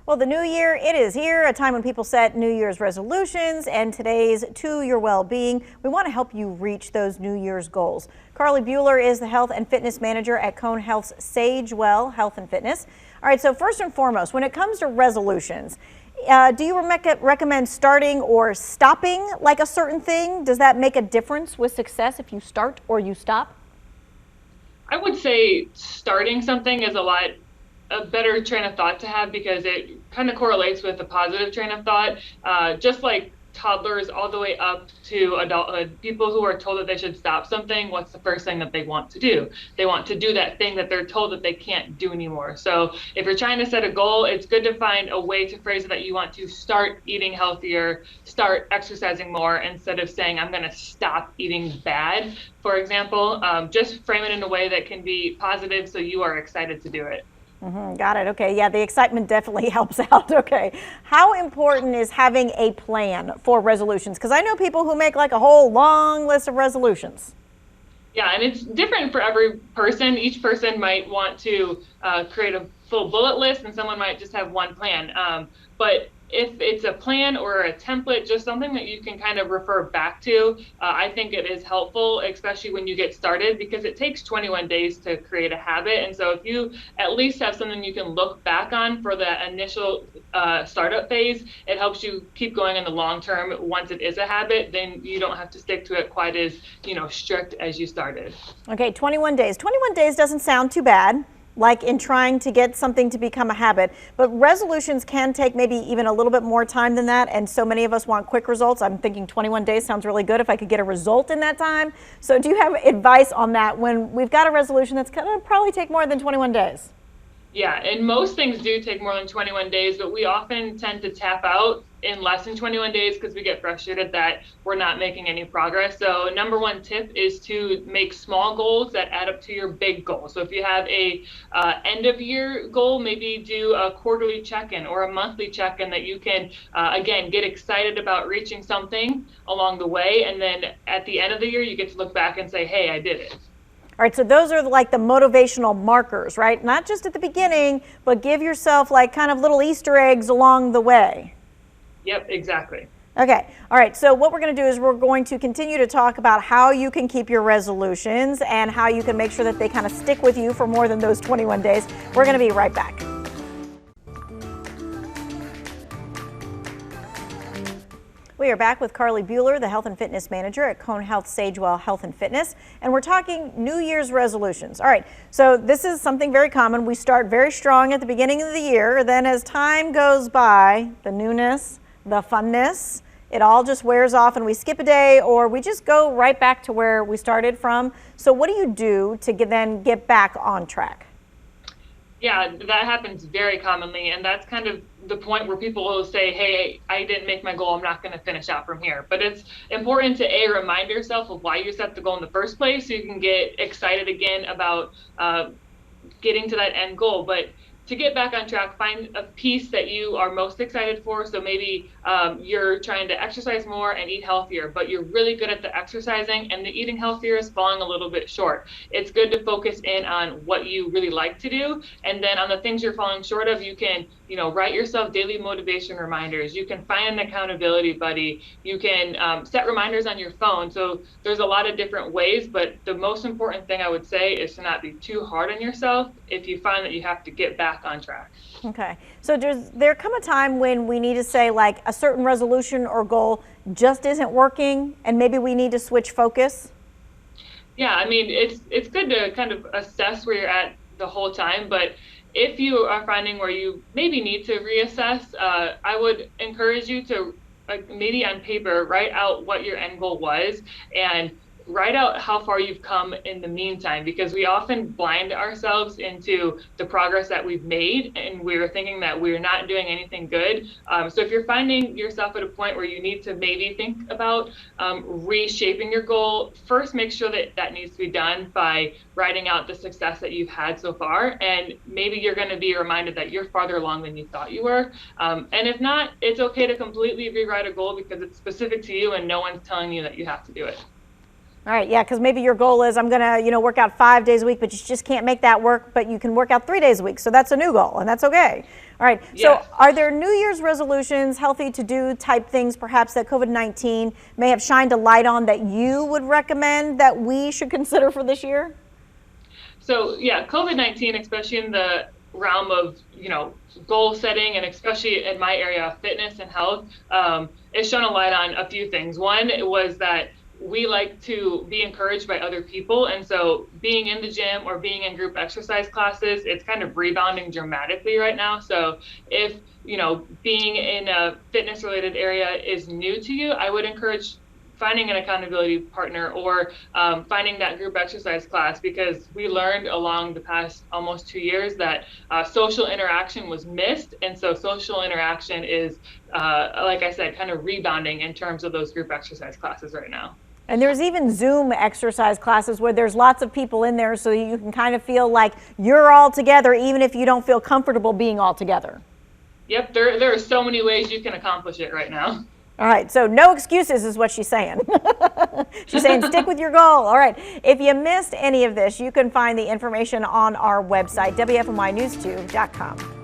Well, the new year, it is here, a time when people set New Year's resolutions, and today's To Your Well-Being. We want to help you reach those New Year's goals. Carly Buehler is the Health and Fitness Manager at Cone Health's Sagewell Health and Fitness. All right, so first and foremost, when it comes to resolutions, do you recommend starting or stopping like a certain thing? Does that make a difference with success if you start or you stop? I would say starting something is a better train of thought to have because it kind of correlates with a positive train of thought. Just like toddlers all the way up to adulthood, people who are told that they should stop something, what's the first thing that they want to do? They want to do that thing that they're told that they can't do anymore. So if you're trying to set a goal, it's good to find a way to phrase it that you want to start eating healthier, start exercising more, instead of saying, I'm going to stop eating bad, for example. Just frame it in a way that can be positive so you are excited to do it. Got it. Okay. Yeah, the excitement definitely helps out. Okay. How important is having a plan for resolutions? Because I know people who make like a whole long list of resolutions. Yeah, and it's different for every person. Each person might want to create a full bullet list, and someone might just have one plan. But if it's a plan or a template, just something that you can kind of refer back to, I think it is helpful, especially when you get started, because it takes 21 days to create a habit. And so if you at least have something you can look back on for the initial startup phase, it helps you keep going in the long term. Once it is a habit, then you don't have to stick to it quite as, strict as you started. Okay, 21 days. 21 days doesn't sound too bad, like in trying to get something to become a habit, but resolutions can take maybe even a little bit more time than that, and so many of us want quick results. I'm thinking 21 days sounds really good if I could get a result in that time. So do you have advice on that when we've got a resolution that's going to probably take more than 21 days? Yeah, and most things do take more than 21 days, but we often tend to tap out in less than 21 days because we get frustrated that we're not making any progress. So number one tip is to make small goals that add up to your big goal. So if you have a end of year goal, maybe do a quarterly check-in or a monthly check-in that you can, again, get excited about reaching something along the way. And then at the end of the year, you get to look back and say, hey, I did it. All right, so those are like the motivational markers, right? Not just at the beginning, but give yourself like kind of little Easter eggs along the way. Yep, exactly. Okay, all right, so what we're going to do is we're going to continue to talk about how you can keep your resolutions and how you can make sure that they kind of stick with you for more than those 21 days. We're going to be right back. We are back with Carly Buehler, the Health and Fitness Manager at Cone Health Sagewell Health and Fitness, and we're talking New Year's resolutions. All right, so this is something very common. We start very strong at the beginning of the year, then as time goes by, the newness, the funness, it all just wears off and we skip a day or we just go right back to where we started from. So what do you do to then get back on track? Yeah, that happens very commonly, and that's kind of the point where people will say, hey, I didn't make my goal, I'm not going to finish out from here. But it's important to remind yourself of why you set the goal in the first place so you can get excited again about getting to that end goal. But to get back on track, find a piece that you are most excited for. So maybe you're trying to exercise more and eat healthier, but you're really good at the exercising and the eating healthier is falling a little bit short. It's good to focus in on what you really like to do. And then on the things you're falling short of, you can, write yourself daily motivation reminders. You can find an accountability buddy. You can set reminders on your phone. So there's a lot of different ways, but the most important thing I would say is to not be too hard on yourself if you find that you have to get back on track. Okay, so does there come a time when we need to say like a certain resolution or goal just isn't working and maybe we need to switch focus? Yeah, I mean, it's good to kind of assess where you're at the whole time, but if you are finding where you maybe need to reassess, I would encourage you to maybe on paper write out what your end goal was and write out how far you've come in the meantime, because we often blind ourselves into the progress that we've made and we're thinking that we're not doing anything good. So if you're finding yourself at a point where you need to maybe think about reshaping your goal, first make sure that that needs to be done by writing out the success that you've had so far. And maybe you're going to be reminded that you're farther along than you thought you were. And if not, it's okay to completely rewrite a goal because it's specific to you and no one's telling you that you have to do it. All right, yeah, because maybe your goal is I'm gonna, work out 5 days a week, but you just can't make that work, but you can work out 3 days a week. So that's a new goal, and that's okay. All right, Yes. So are there New Year's resolutions, healthy to-do type things perhaps that COVID-19 may have shined a light on that you would recommend that we should consider for this year? So yeah, COVID-19, especially in the realm of, goal setting, and especially in my area of fitness and health, it's shown a light on a few things. One was that we like to be encouraged by other people. And so being in the gym or being in group exercise classes, it's kind of rebounding dramatically right now. So if, being in a fitness related area is new to you, I would encourage finding an accountability partner or finding that group exercise class, because we learned along the past almost 2 years that social interaction was missed. And so social interaction is, like I said, kind of rebounding in terms of those group exercise classes right now. And there's even Zoom exercise classes where there's lots of people in there so you can kind of feel like you're all together, even if you don't feel comfortable being all together. Yep, there are so many ways you can accomplish it right now. All right, so no excuses is what she's saying. She's saying stick with your goal. All right, if you missed any of this, you can find the information on our website, WFMYnews2.com.